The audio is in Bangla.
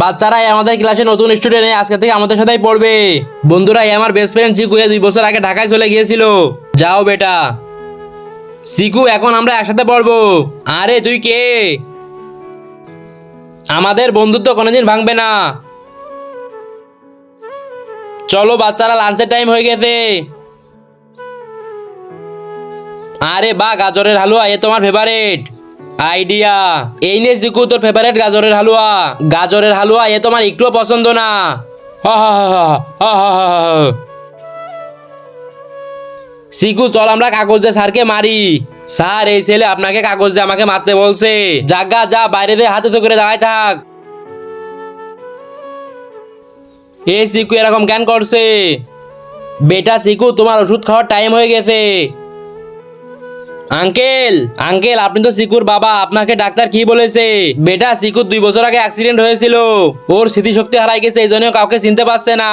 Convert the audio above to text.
বাচ্চারা এই আমাদের ক্লাসে নতুন স্টুডেন্ট, আজকে থেকে আমাদের সাথেই পড়বে। বন্ধুরা, এই আমার বেস্ট ফ্রেন্ড চিকু, 2 বছর আগে ঢাকায় চলে গিয়েছিল। যাও বেটা। চিকু, এখন আমরা একসাথে পড়বো। আরে তুই কে? আমাদের বন্ধুত্ব কোনোদিন ভাঙবে না। চলো বাচ্চারা, লাঞ্চের টাইম হয়ে গেছে। আরে বাহ, গাজরের হালুয়া, এ তোমার ফেভারিট আইডিয়া। এই নে চিকু, তোর ফেভারিট গাজরের হালুয়া। গাজরের হালুয়া, এ তোমার একটুও পছন্দ না। হা হা হা হা হা হা হা হা। চিকু, চল আমরা কাগজ দিয়ে স্যারকে মারি। স্যার, এই ছেলে আপনাকে কাগজ দিয়ে আমাকে মারতে বলছে। জাগা যা, বাইরে দিয়ে হাতে তো করে দাঁড়ায় থাক। এ চিকু, এরকম কেন করছে? বেটা চিকু, তোমার ওষুধ খাওয়ার টাইম হয়ে গেছে। আঙ্কেল, আঙ্কেল, আপনি তো চিকুর বাবা, আপনাকে ডাক্তার কি বলেছে? বেটা চিকুর 2 বছর আগে অ্যাক্সিডেন্ট হয়েছিল, ওর স্মৃতিশক্তি হারাই গেছে, এই জন্য কাউকে চিনতে পারছে না।